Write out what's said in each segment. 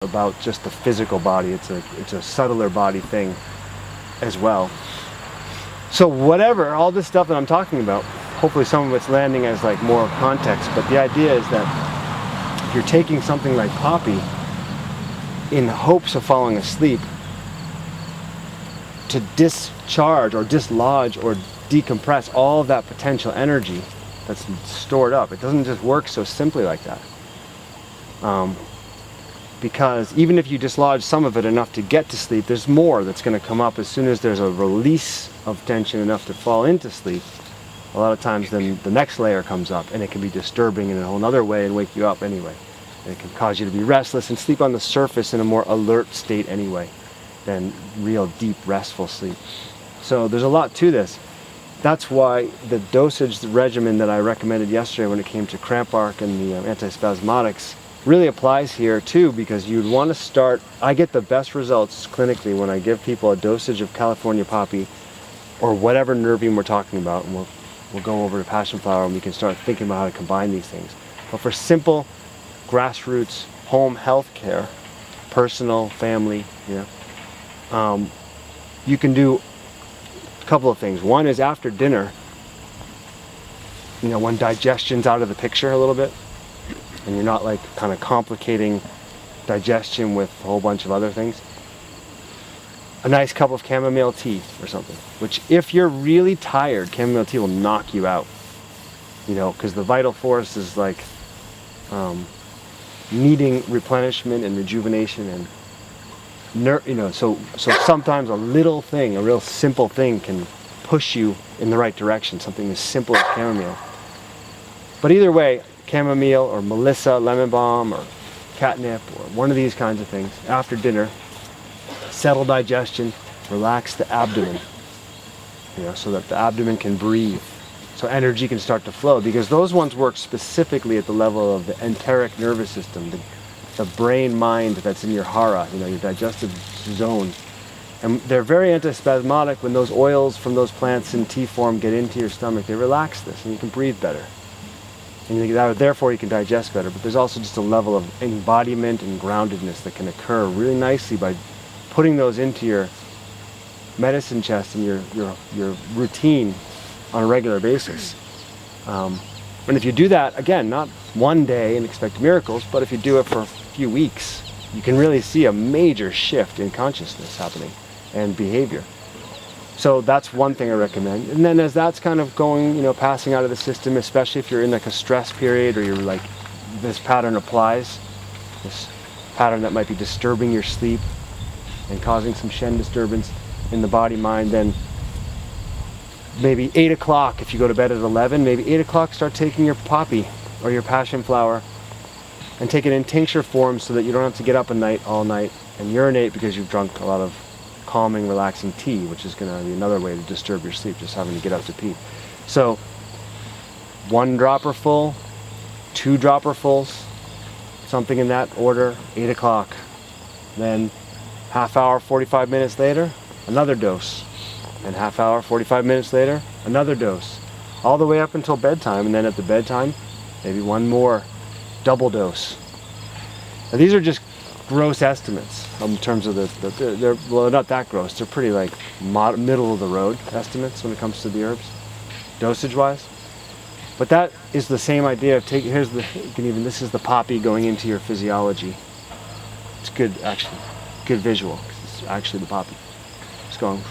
about just the physical body. It's a subtler body thing as well. So whatever, all this stuff that I'm talking about, hopefully some of it's landing as like more context, but the idea is that if you're taking something like poppy in hopes of falling asleep, to discharge or dislodge or decompress all of that potential energy that's stored up. It doesn't just work so simply like that. Because even if you dislodge some of it enough to get to sleep, there's more that's going to come up as soon as there's a release of tension enough to fall into sleep. A lot of times then the next layer comes up, and it can be disturbing in a whole other way and wake you up anyway. And it can cause you to be restless and sleep on the surface in a more alert state anyway than real deep restful sleep. So there's a lot to this. That's why the dosage regimen that I recommended yesterday when it came to cramp arc and the antispasmodics really applies here too, because you'd want to start. I get the best results clinically when I give people a dosage of California poppy or whatever nervine we're talking about, and we'll go over to passion flower and we can start thinking about how to combine these things. But for simple grassroots home health care, personal, family, you can do a couple of things. One is after dinner, when digestion's out of the picture a little bit, and you're not like kind of complicating digestion with a whole bunch of other things, a nice cup of chamomile tea or something, which if you're really tired, chamomile tea will knock you out, because the vital force is like needing replenishment and rejuvenation and so sometimes a little thing, a real simple thing can push you in the right direction, something as simple as chamomile. But either way, chamomile or melissa, lemon balm or catnip or one of these kinds of things after dinner, settle digestion, relax the abdomen, so that the abdomen can breathe, so energy can start to flow, because those ones work specifically at the level of the enteric nervous system, the brain mind that's in your hara, your digestive zone. And they're very antispasmodic. When those oils from those plants in tea form get into your stomach, they relax this and you can breathe better. And therefore you can digest better. But there's also just a level of embodiment and groundedness that can occur really nicely by putting those into your medicine chest and your routine on a regular basis. And if you do that, again, not one day and expect miracles, but if you do it for a few weeks, you can really see a major shift in consciousness happening and behavior. So that's one thing I recommend. And then as that's kind of going, passing out of the system, especially if you're in like a stress period or you're like, this pattern applies, this pattern that might be disturbing your sleep and causing some Shen disturbance in the body mind, then maybe 8 o'clock, if you go to bed at 11, maybe 8 o'clock start taking your poppy or your passion flower and take it in tincture form so that you don't have to get up all night and urinate because you've drunk a lot of calming, relaxing tea, which is going to be another way to disturb your sleep, just having to get up to pee. So 1 dropper full, 2 dropper fulls, something in that order, 8 o'clock. Then half hour, 45 minutes later, another dose. And half hour, 45 minutes later, another dose. All the way up until bedtime, and then at the bedtime, maybe 1 more double dose. Now these are just gross estimates in terms of they're not that gross. They're pretty like middle of the road estimates when it comes to the herbs, dosage wise. But that is the same idea of this is the poppy going into your physiology. It's good, actually, good visual, 'cause it's actually the poppy. It's going,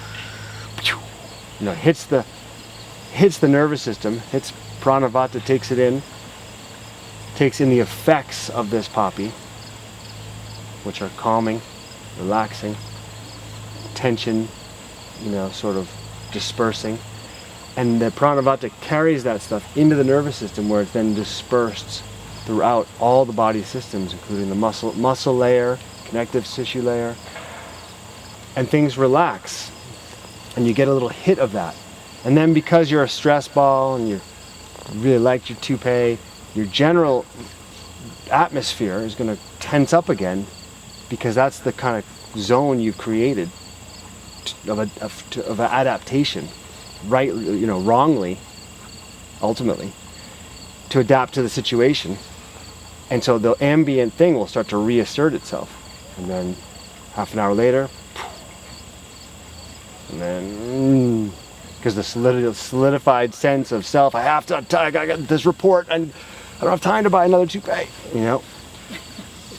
hits the nervous system, hits pranavata, takes in the effects of this poppy, which are calming, relaxing, tension, sort of dispersing. And the pranavata carries that stuff into the nervous system, where it's then dispersed throughout all the body systems, including the muscle layer, connective tissue layer, and things relax. And you get a little hit of that. And then because you're a stress ball and you really like your toupee, your general atmosphere is going to tense up again, because that's the kind of zone you've created of adaptation, right? Wrongly, ultimately, to adapt to the situation. And so the ambient thing will start to reassert itself. And then half an hour later, and then, because the solidified sense of self, I got this report, and I don't have time to buy another toupee, you know,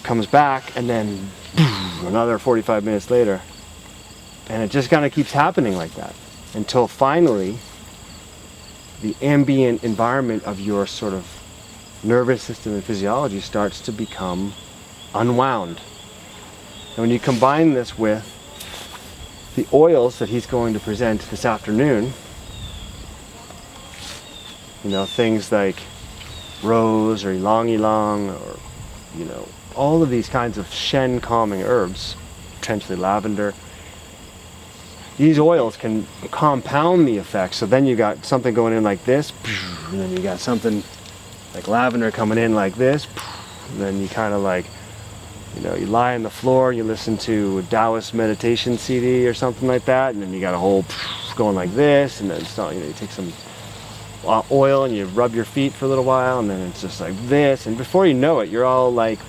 comes back, and then another 45 minutes later, and it just kind of keeps happening like that until finally the ambient environment of your sort of nervous system and physiology starts to become unwound. And when you combine this with the oils that he's going to present this afternoon, you know, things like rose or ylang ylang, or, you know, all of these kinds of Shen calming herbs, potentially lavender, these oils can compound the effects. So then you got something going in like this, and then you got something like lavender coming in like this, and then you kind of like, you know, you lie on the floor, you listen to a Taoist meditation CD or something like that, and then you got a whole going like this, and then it's not, you know, you take some oil and you rub your feet for a little while, and then it's just like this, and before you know it, you're all like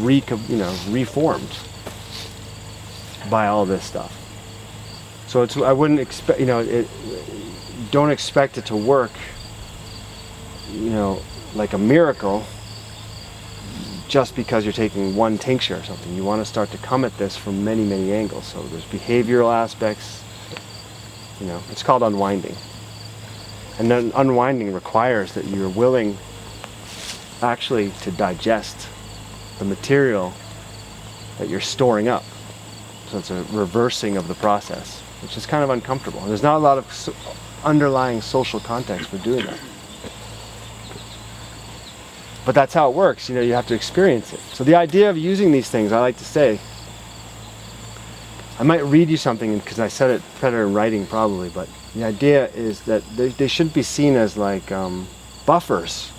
reformed by all this stuff. So it's, I wouldn't expect, you know, don't expect it to work, you know, like a miracle just because you're taking one tincture or something. You want to start to come at this from many, many angles. So there's behavioral aspects, you know, it's called unwinding. And then unwinding requires that you're willing actually to digest the material that you're storing up. So it's a reversing of the process, which is kind of uncomfortable. There's not a lot of underlying social context for doing that. But that's how it works, you know, you have to experience it. So the idea of using these things, I like to say, I might read you something because I said it better in writing probably, but the idea is that they shouldn't be seen as like buffers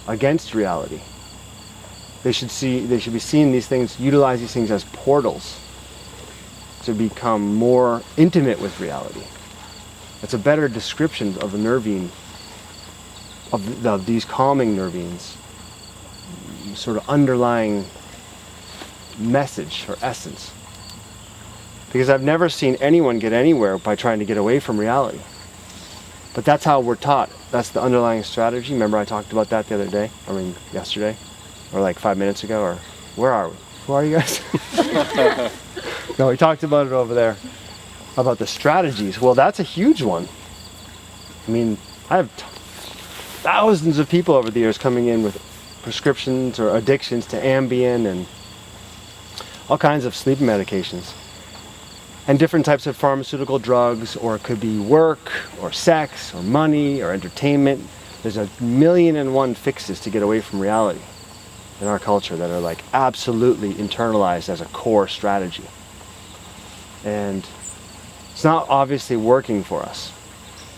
against reality. They should be seen, these things, utilize these things as portals to become more intimate with reality. It's a better description of the nervine, of these calming nervines, sort of underlying message or essence. Because I've never seen anyone get anywhere by trying to get away from reality. But that's how we're taught. That's the underlying strategy. Remember I talked about that the other day? I mean, yesterday? Or like 5 minutes ago? Or where are we? Who are you guys? No, we talked about it over there. About the strategies. Well, that's a huge one. I mean, I have thousands of people over the years coming in with prescriptions or addictions to Ambien and all kinds of sleep medications. And different types of pharmaceutical drugs, or it could be work, or sex, or money, or entertainment. There's 1,000,001 fixes to get away from reality in our culture that are like absolutely internalized as a core strategy. And it's not obviously working for us.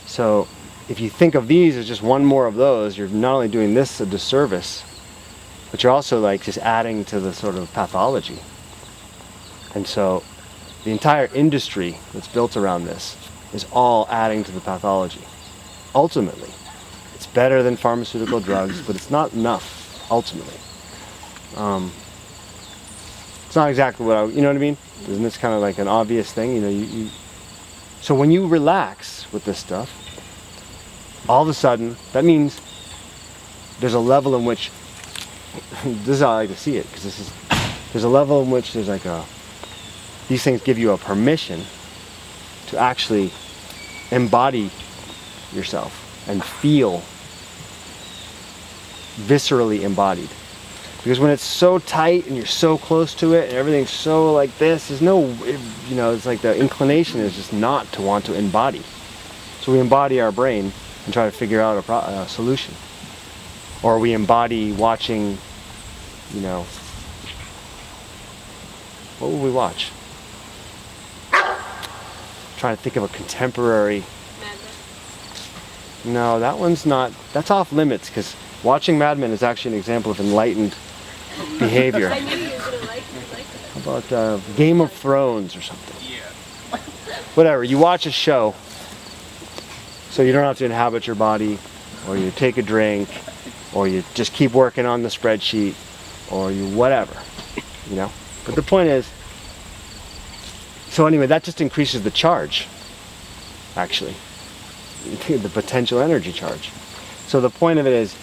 So if you think of these as just one more of those, you're not only doing this a disservice, but you're also like just adding to the sort of pathology. And so the entire industry that's built around this is all adding to the pathology. Ultimately, it's better than pharmaceutical drugs, but it's not enough, ultimately. It's not exactly what you know what I mean? Isn't this kind of like an obvious thing? You know, so when you relax with this stuff, all of a sudden, that means there's a level in which, this is how I like to see it, because there's a level in which there's like these things give you a permission to actually embody yourself and feel viscerally embodied. Because when it's so tight and you're so close to it and everything's so like this, there's no, you know, it's like the inclination is just not to want to embody. So we embody our brain and try to figure out a solution. Or we embody watching, you know, what would we watch? Trying to think of a contemporary. Mad Men. No, that one's not, that's off limits, because watching Mad Men is actually an example of enlightened behavior. I knew you were going to like it. How about Game of Thrones or something? Yeah. Whatever, you watch a show, so you don't have to inhabit your body, or you take a drink, or you just keep working on the spreadsheet, or you whatever, you know? But the point is, so anyway, that just increases the charge, actually, the potential energy charge. So the point of it is,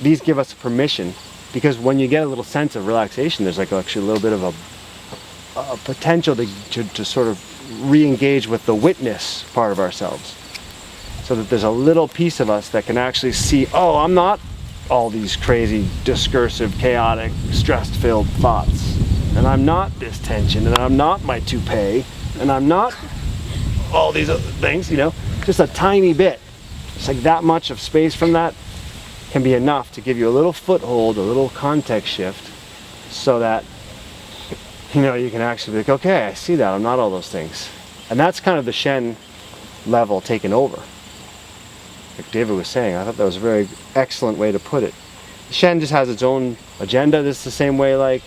these give us permission, because when you get a little sense of relaxation, there's like actually a little bit of a potential to sort of re-engage with the witness part of ourselves. So that there's a little piece of us that can actually see, oh, I'm not all these crazy, discursive, chaotic, stress-filled thoughts. And I'm not this tension, and I'm not my toupee, and I'm not all these other things, you know, just a tiny bit. It's like that much of space from that can be enough to give you a little foothold, a little context shift, so that, you know, you can actually be like, okay, I see that, I'm not all those things. And that's kind of the Shen level taken over. Like David was saying, I thought that was a very excellent way to put it. Shen just has its own agenda. This is the same way like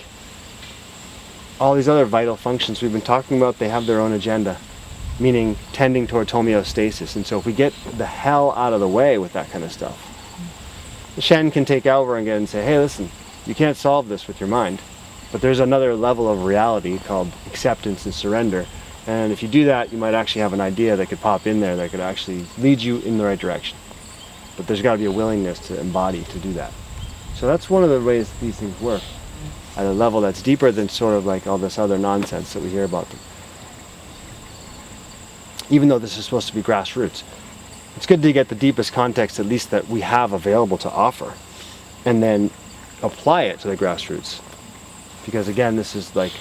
all these other vital functions we've been talking about, they have their own agenda, meaning tending towards homeostasis. And so if we get the hell out of the way with that kind of stuff, the Shen can take over again and say, hey, listen, you can't solve this with your mind, but there's another level of reality called acceptance and surrender. And if you do that, you might actually have an idea that could pop in there that could actually lead you in the right direction. But there's got to be a willingness to embody to do that. So that's one of the ways these things work, at a level that's deeper than sort of like all this other nonsense that we hear about them. Even though this is supposed to be grassroots, it's good to get the deepest context, at least that we have available to offer, and then apply it to the grassroots. Because again, this is like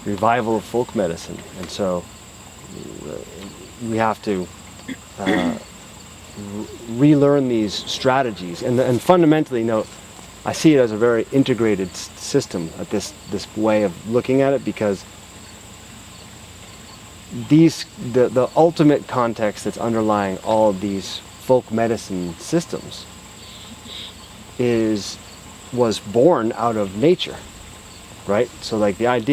revival of folk medicine, and so we have to relearn these strategies. And fundamentally, I see it as a very integrated system, at this way of looking at it, because the ultimate context that's underlying all of these folk medicine systems was born out of nature, right? So like the idea